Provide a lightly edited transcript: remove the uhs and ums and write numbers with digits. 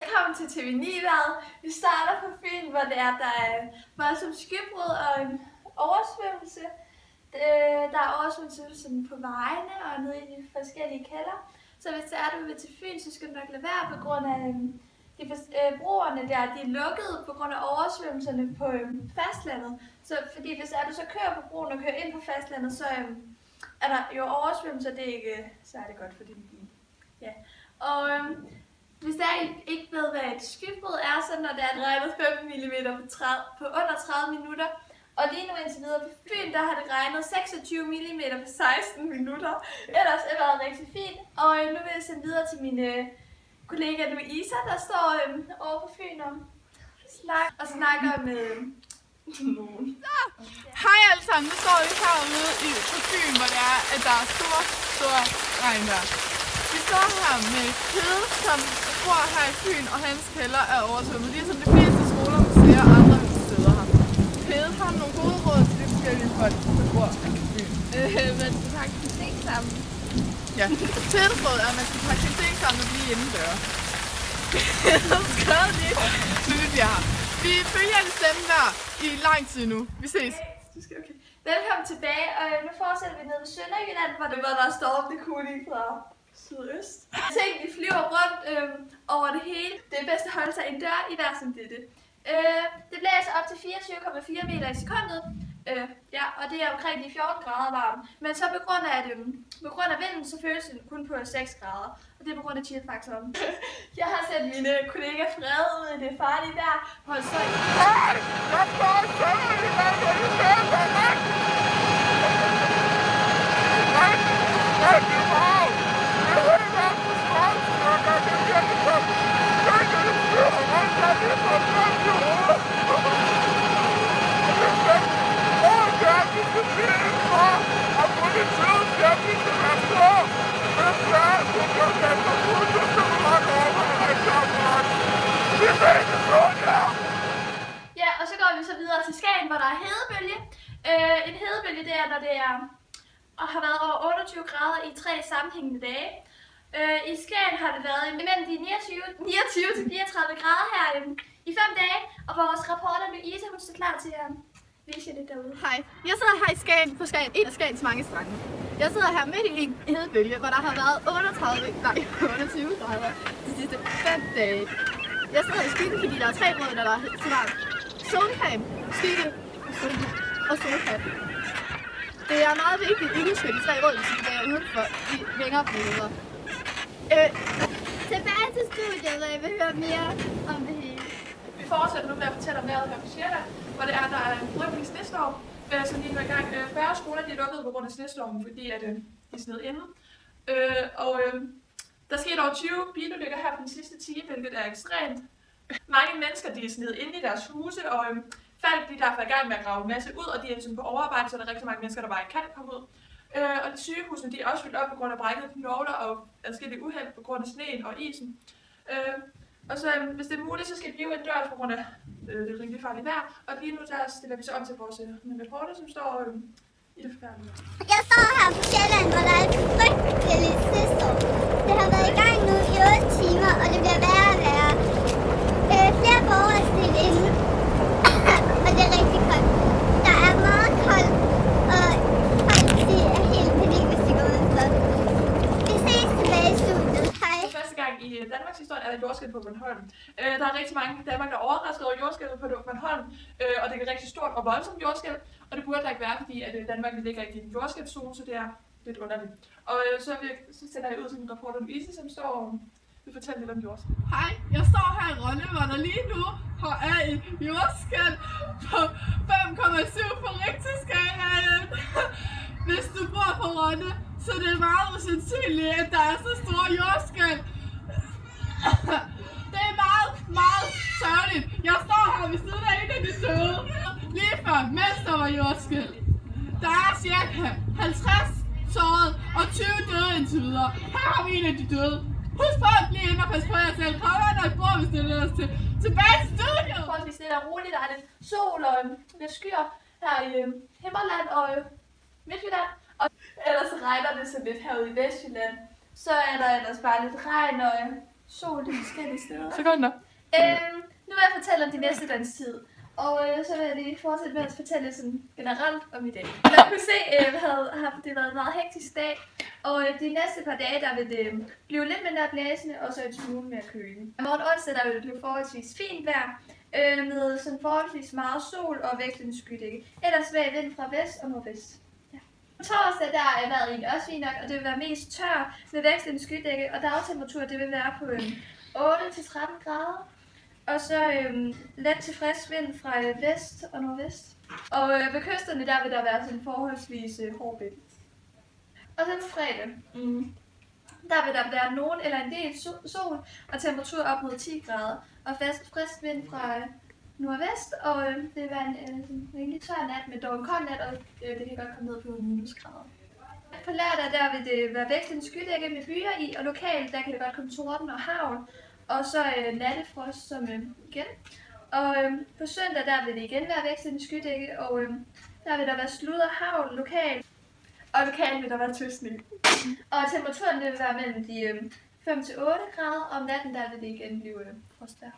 Velkommen til TV9-vejret. Vi starter på Fyn, hvor der er voldsomt skybrud og en oversvømmelse. Der er oversvømmelse på vejene og nede i de forskellige kælder. Så hvis du vil til Fyn, så skal du nok lade være på grund af broerne der. De er lukket på grund af oversvømmelserne på fastlandet. Så fordi hvis du så kører på broen og kører ind på fastlandet, så er der jo oversvømmelser. Det er ikke særlig godt for din bil. Ja. Og hvis der ikke ved, hvad et skybrud er, så når der regner 15 mm på under 30 minutter. Og lige nu indtil videre på Fyn, der har det regnet 26 mm på 16 minutter. Ellers har det været rigtig fint. Og nu vil jeg sende videre til mine kollega Louisa, der står over på Fyn og snakker med nogen. Hej alle sammen, nu står vi herude på Fyn, hvor det er, at der er stor regnvejr. Vi står her med Pede, som bor her i Fyn, og hans kælder er oversvømmet. Det er som de fleste skoler, museer og andre steder her. Pede har nogle gode råd til de forskellige folk, der bor her i Fyn. Man skal pakke sin ting sammen. Ja, Pedes råd er, at man skal pakke sin ting sammen og blive indendøre. Nu vi bliver her. Vi følger det stemme der i lang tid nu. Vi ses. Okay. Velkommen tilbage, og nu fortsætter vi ned ved Sønderjylland, hvor der er stormende kuling fra sydøst. Ting, de flyver rundt over det hele. Det er bedst at holde sig indendør i vejr som dette. Det blæser op til 24,4 meter i sekundet. Ja, og det er omkring de 14 grader varmt. Men så på grund af vinden, så føles det kun på 6 grader. Og det er på grund af chill-faktoren. Jeg har sendt mine kollegaer Frede ud i det farlige vejr. Hold så i. Ja, og så går vi så videre til Skagen, hvor der er hedebølge. En hedebølge, det er, når det er og har været over 28 grader i 3 sammenhængende dage. I Skagen har det været imellem de 29 til 34 grader her i 5 dage, og vores reporter Louise, hun står klar til at vise jer lidt derude. Hej, jeg sidder her i Skagen på en af Skagens mange strande. Jeg sidder her midt i en hedebølge, hvor der har været 28 grader de sidste 5 dage. Jeg sidder i skyggen, fordi der er 3 røde, der er så varmt. Solcreme, skygge og solcreme. Det er meget vigtigt, at I husker de 3 råd, hvis I er udenfor i længere perioder. Tilbage til studiet, hvor jeg vil høre mere om det hele. Vi fortsætter nu med at fortælle om vejret her på Sjælland, hvor der er en frygtelig snestorm, som lige nu er i gang. 40 skoler de er lukket på grund af snestormen, fordi de sned inde. Der skete over 20 bilulykker her på den sidste time, hvilket er ekstremt. Mange mennesker de er sned inde i deres huse, og folk de er derfor i gang med at grave en masse ud, og de er på overarbejde, så der er rigtig mange mennesker, der bare ikke kan komme ud. Og de sygehusene de er også fyldt op på grund af brækkede knogler og adskillige uheld på grund af sneen og isen. Og så hvis det er muligt, så skal vi jo indendørs på grund af det rimelig farlige vejr. Og lige nu der stiller vi så om til vores reporter, som står i det forfærdelige. Jeg står her på Sjælland, hvor der er et frygteligt snestorm. Det har været i gang nu i 8 timer, og det bliver værre og værre. Flere borgere er stillet inde, og det er rigtig koldt. Der er meget koldt, og folk de er helt panik, hvis de går udenfor. Vi ses tilbage i studiet. Hej. For første gang i Danmarks historie er der jordskælv på Bornholm. Der er rigtig mange i Danmark, der er overrasket over jordskælvet på Bornholm, og det er et rigtig stort og voldsomt jordskælv, og det burde da ikke være, fordi at Danmark ligger ikke i en jordskælvszone, så det er lidt underligt. Og så sender jeg ud til min reporter Louise, som står og vil fortælle lidt om jordskælv. Hej, jeg står her i Rønne, hvor der lige nu er et jordskælv på 5,7 på Richterskalaen. Hvis du bor på Rønne, så det er meget usandsynligt, at der er så store jordskælv. Det er meget sørgeligt. Jeg står her ved siden af en af de døde. Lige før, mens der var jordskælv. Der er cirka 50 såret og 20 døde indtil videre. Her har vi en af de døde. Husk på at blive inde og passe på jer selv. Kom ind og et bord, hvis det er til. Tilbage til studiet! stille og roligt. Der er lidt sol og lidt skyer her i Himmerland og Midtjylland. Og ellers regner det så lidt herude i Vestjylland. Så er der ellers bare lidt regn og sol de forskellige steder. Sekunder. Nu vil jeg fortælle om de næste dagens tid. Og så vil jeg lige fortsætte med at fortælle sådan generelt om i dag. Jeg kunne se, at det været en meget hektisk dag. Og de næste par dage, der vil det blive lidt mindre blæsende, og så en smule mere kølig. I morgen onsdag, der vil det blive forholdsvis fint vejr, med sådan forholdsvis meget sol og vekslende skydække. Ellers svag vind fra vest og nordvest. Ja. På torsdag, der er vejret egentlig også fint nok, og det vil være mest tør med vekslende skydække, og dagtemperatur, det vil være på 8-13 grader. Og så let til frisk vind fra vest og nordvest. Og ved kysterne, der vil der være sådan forholdsvis hård vind. Og så på fredag, der vil der være nogen eller en del sol og temperatur op mod 10 grader. Og frisk vind fra nordvest, og det vil være en rigtig tør nat med dog en kold nat, og det kan godt komme ned på minusgrader. På lørdag, der vil det være vekslende skydække med byer i, og lokalt, der kan det godt komme torden og hagl. Og så nattefrost som igen. Og på søndag, der vil det igen være vekslende skydække, og der vil der være slud og hagl lokalt. Og lokalt vil der være tøsning. Og temperaturen vil være mellem de 5-8 grader, og om natten der vil det igen blive frostvejr.